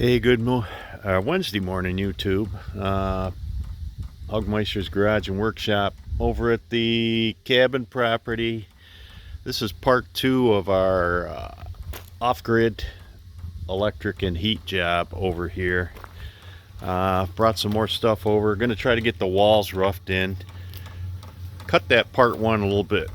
Hey, Wednesday morning, YouTube. Hogmeister's Garage and Workshop over at the cabin property. This is part two of our off-grid electric and heat job over here. Brought some more stuff over. Going to try to get the walls roughed in. Cut that part one a little bit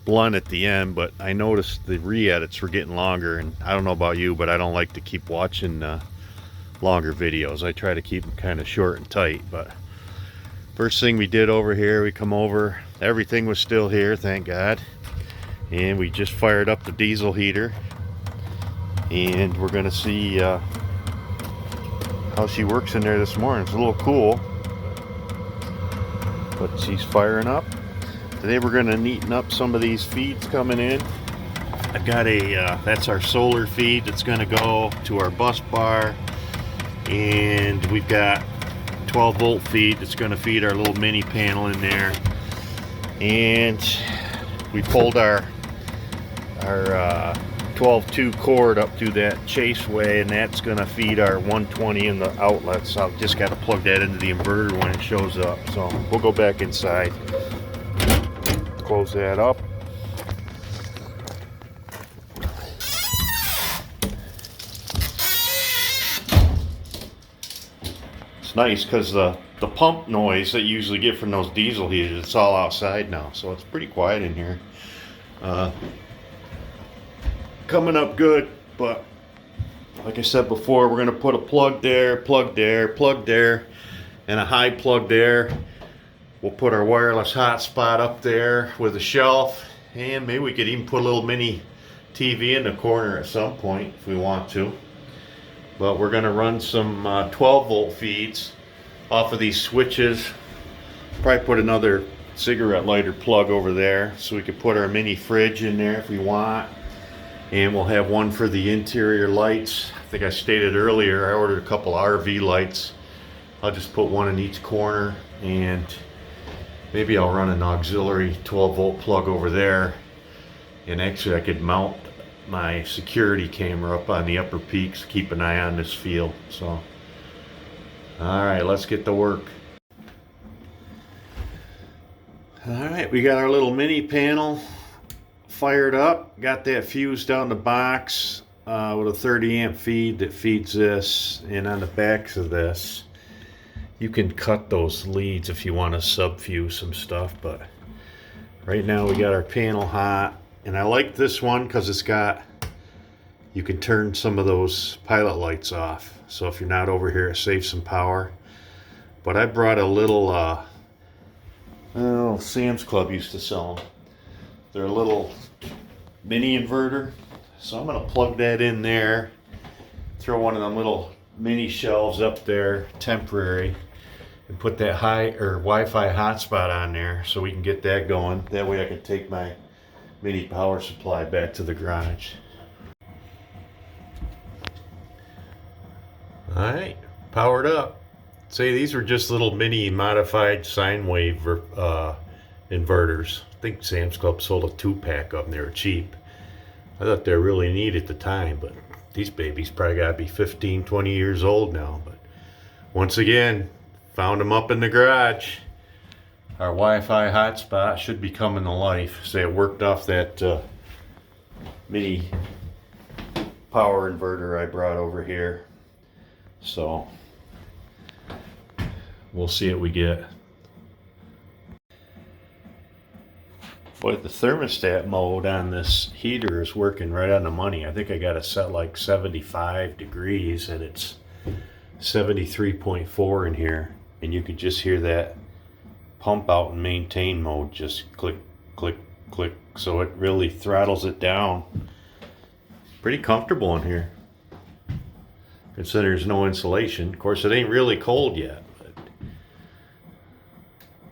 blunt at the end, but I noticed the re-edits were getting longer, and I don't know about you, but I don't like to keep watching longer videos. I try to keep them kind of short and tight. But first thing we did over here, we come over, everything was still here, thank God, and we just fired up the diesel heater, and we're gonna see how she works in there this morning. It's a little cool, but she's firing up. Today we're going to neaten up some of these feeds coming in. I've got that's our solar feed that's going to go to our bus bar, and we've got 12 volt feed that's going to feed our little mini panel in there. And we pulled our 12-2 cord up through that chaseway, and that's going to feed our 120 in the outlets. So I've just got to plug that into the inverter when it shows up. So we'll go back inside. Close that up. It's nice because the pump noise that you usually get from those diesel heaters, it's all outside now, so it's pretty quiet in here. Coming up good, but like I said before, we're going to put a plug there, plug there, plug there, and a high plug there. We'll put our wireless hotspot up there with a shelf, and maybe we could even put a little mini TV in the corner at some point if we want to. But we're going to run some 12 volt feeds off of these switches. Probably put another cigarette lighter plug over there so we could put our mini fridge in there if we want. And we'll have one for the interior lights. I think I stated earlier I ordered a couple RV lights. I'll just put one in each corner, and maybe I'll run an auxiliary 12 volt plug over there, and actually I could mount my security camera up on the upper peaks, keep an eye on this field. So, alright, let's get to work. Alright, we got our little mini panel fired up, got that fused down the box with a 30 amp feed that feeds this, and on the backs of this you can cut those leads if you want to subfuse some stuff. But right now we got our panel hot, and I like this one because it's got, you can turn some of those pilot lights off, so if you're not over here it saves some power. But I brought a little Sam's Club used to sell them. They're a little mini inverter, so I'm going to plug that in there, throw one of them little mini shelves up there, temporary, and put that Wi-Fi hotspot on there so we can get that going. That way I can take my mini power supply back to the garage. Alright, powered up. Say these were just little mini modified sine wave inverters. I think Sam's Club sold a 2-pack of them. They were cheap. I thought they were really neat at the time, but these babies probably got to be 15, 20 years old now. But once again, found them up in the garage. Our Wi-Fi hotspot should be coming to life. Say it worked off that mini power inverter I brought over here. So we'll see what we get. Boy, the thermostat mode on this heater is working right on the money. I think I got it set like 75 degrees, and it's 73.4 in here. And you can just hear that pump out and maintain mode just click, click, click. So it really throttles it down. Pretty comfortable in here, considering there's no insulation. Of course, it ain't really cold yet, but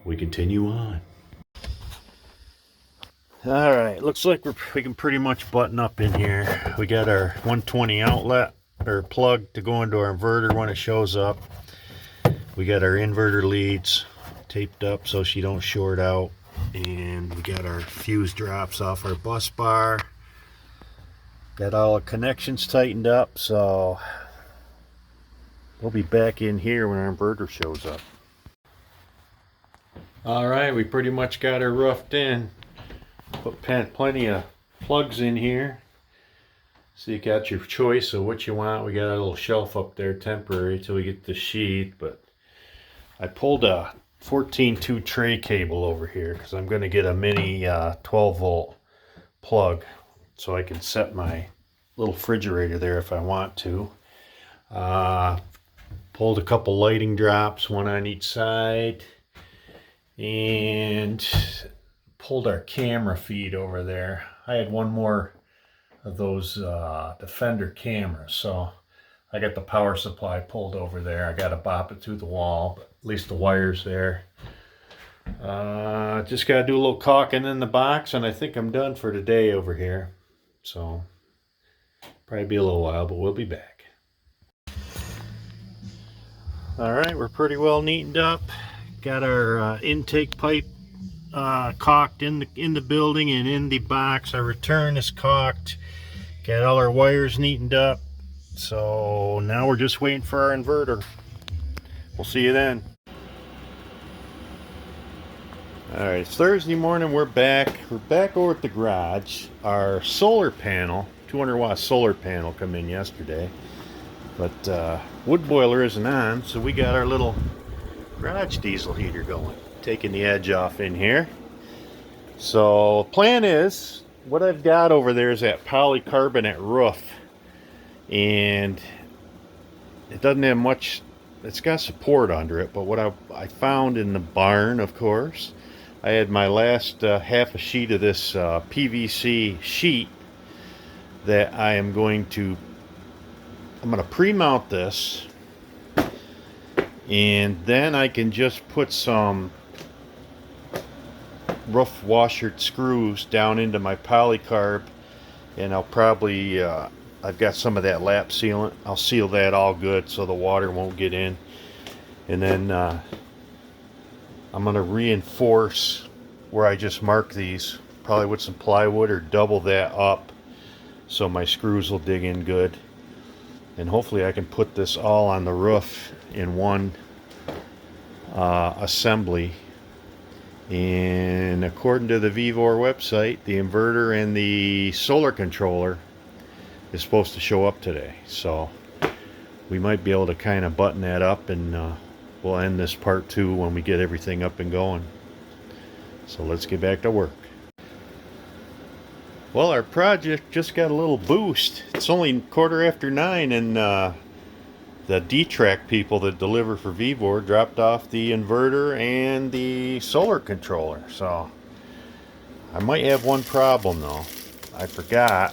we continue on. Alright, looks like we can pretty much button up in here. We got our 120 outlet or plug to go into our inverter when it shows up. We got our inverter leads taped up so she don't short out, and we got our fuse drops off our bus bar. Got all the connections tightened up, so We'll be back in here when our inverter shows up. Alright, we pretty much got her roughed in. Put plenty of plugs in here. So you got your choice of what you want. We got a little shelf up there temporary till we get the sheet, but I pulled a 14-2 tray cable over here because I'm going to get a mini 12 volt plug so I can set my little refrigerator there if I want to. Pulled a couple lighting drops, one on each side, and pulled our camera feed over there. I had one more of those Defender cameras, so I got the power supply pulled over there. I got to bop it through the wall, but at least the wire's there. Just got to do a little caulking in the box, and I think I'm done for today over here. So probably be a little while, but we'll be back. All right, we're pretty well neatened up. Got our intake pipe caulked in the building and in the box. Our return is caulked. Got all our wires neatened up. So now we're just waiting for our inverter. We'll see you then. Alright, it's Thursday morning. We're back. We're back over at the garage. Our solar panel, 200 watt solar panel, come in yesterday. But wood boiler isn't on, so we got our little garage diesel heater going. Taking the edge off in here. So plan is, what I've got over there is that polycarbonate roof. And it doesn't have much, it's got support under it, but what I found in the barn, of course, I had my last half a sheet of this PVC sheet that I'm going to pre-mount this, and then I can just put some rough washer screws down into my polycarb, and I'll probably I've got some of that lap sealant. I'll seal that all good so the water won't get in, and then I'm going to reinforce where I just marked these, probably with some plywood, or double that up so my screws will dig in good. And hopefully I can put this all on the roof in one assembly. And according to the Vivor website, the inverter and the solar controller is supposed to show up today. So we might be able to kind of button that up, and we'll end this part 2 when we get everything up and going. So let's get back to work. Well, our project just got a little boost. It's only 9:15, and the D-Track people that deliver for Vivor dropped off the inverter and the solar controller. So I might have one problem though. I forgot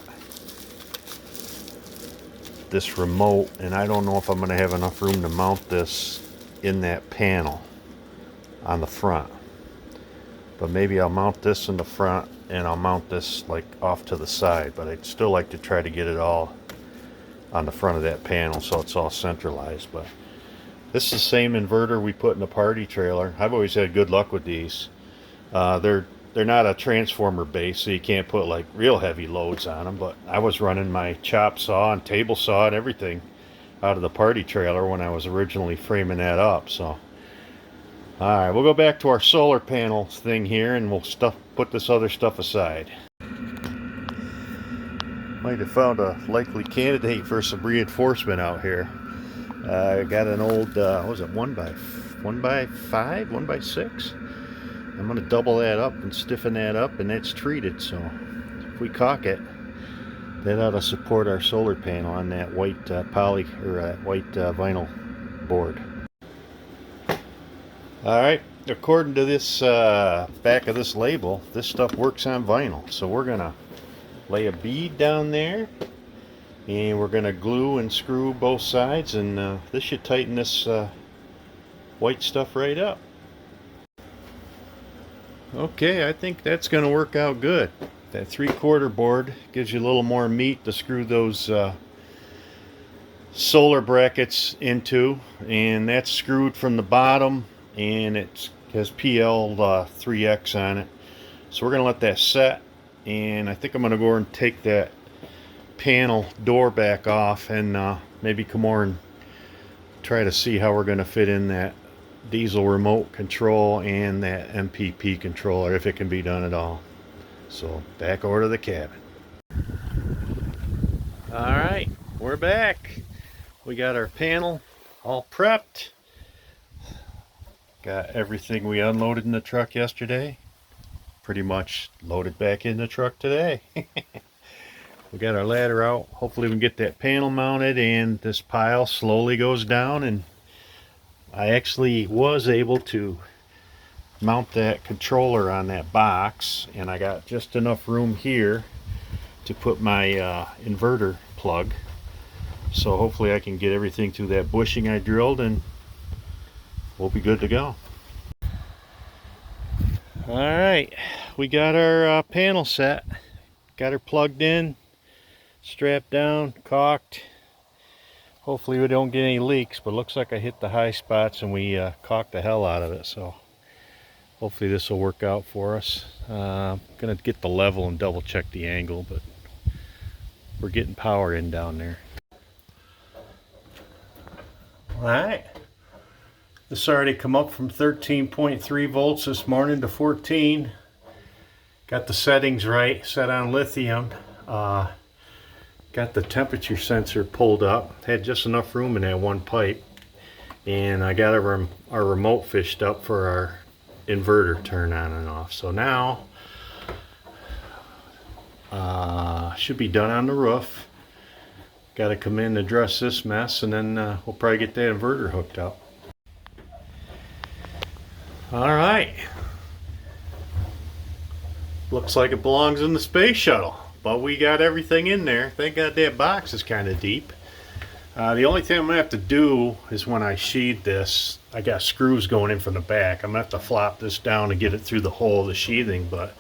this remote, and I don't know if I'm going to have enough room to mount this in that panel on the front. But maybe I'll mount this in the front, and I'll mount this like off to the side, but I'd still like to try to get it all on the front of that panel so it's all centralized. But this is the same inverter we put in the party trailer. I've always had good luck with these. They're not a transformer base, so you can't put like real heavy loads on them, but I was running my chop saw and table saw and everything out of the party trailer when I was originally framing that up. So alright, we'll go back to our solar panels thing here, and we'll put this other stuff aside. Might have found a likely candidate for some reinforcement out here. I got an old, what was it, 1x5, 1x6? I'm going to double that up and stiffen that up, and that's treated, so if we caulk it, that ought to support our solar panel on that white white vinyl board. Alright, according to this back of this label, this stuff works on vinyl. So we're going to lay a bead down there, and we're going to glue and screw both sides, and this should tighten this white stuff right up. Okay, I think that's going to work out good. That 3/4 board gives you a little more meat to screw those solar brackets into, and that's screwed from the bottom, and it has PL 3X on it. So we're going to let that set, and I think I'm going to go over and take that panel door back off, and maybe come over and try to see how we're going to fit in that diesel remote control and that MPP controller, if it can be done at all. So back over to the cabin. Alright, we're back. We got our panel all prepped. Got everything we unloaded in the truck yesterday pretty much loaded back in the truck today. We got our ladder out. Hopefully we can get that panel mounted and this pile slowly goes down, and I actually was able to mount that controller on that box, and I got just enough room here to put my inverter plug. So hopefully I can get everything through that bushing I drilled and we'll be good to go. Alright, we got our panel set. Got her plugged in, strapped down, caulked. Hopefully we don't get any leaks, but it looks like I hit the high spots and we caulked the hell out of it. So hopefully this will work out for us. I'm going to get the level and double check the angle, but we're getting power in down there. Alright. This already come up from 13.3 volts this morning to 14. Got the settings right, set on lithium. Got the temperature sensor pulled up. Had just enough room in that one pipe. And I got our remote fished up for our inverter turn on and off. So now, should be done on the roof. Got to come in and address this mess, and then we'll probably get that inverter hooked up. Alright, looks like it belongs in the space shuttle, but we got everything in there. Thank God that box is kind of deep. The only thing I'm going to have to do is when I sheathe this, I got screws going in from the back. I'm going to have to flop this down to get it through the hole of the sheathing, but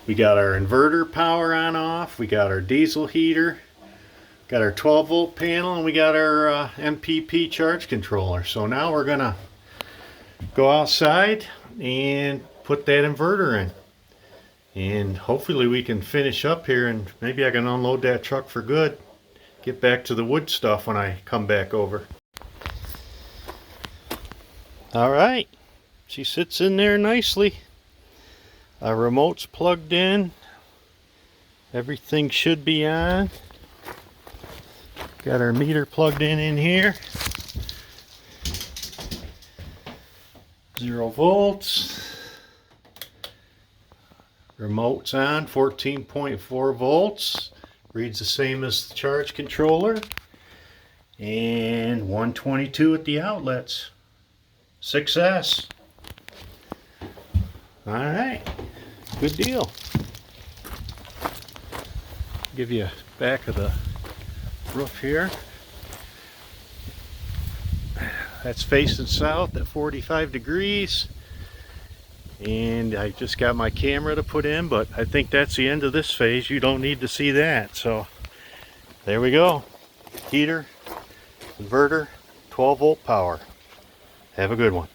we got our inverter power on off, we got our diesel heater, got our 12 volt panel, and we got our MPP charge controller. So now we're going to go outside and put that inverter in, and hopefully we can finish up here, and maybe I can unload that truck for good, get back to the wood stuff when I come back over. Alright, she sits in there nicely. Our remote's plugged in, everything should be on. Got our meter plugged in here. 0 volts. Remote's on, 14.4 volts. Reads the same as the charge controller. And 122 at the outlets. Success. Alright, good deal. Give you a back of the roof here. That's facing south at 45 degrees, and I just got my camera to put in, but I think that's the end of this phase. You don't need to see that. So there we go. Heater, inverter, 12 volt power. Have a good one.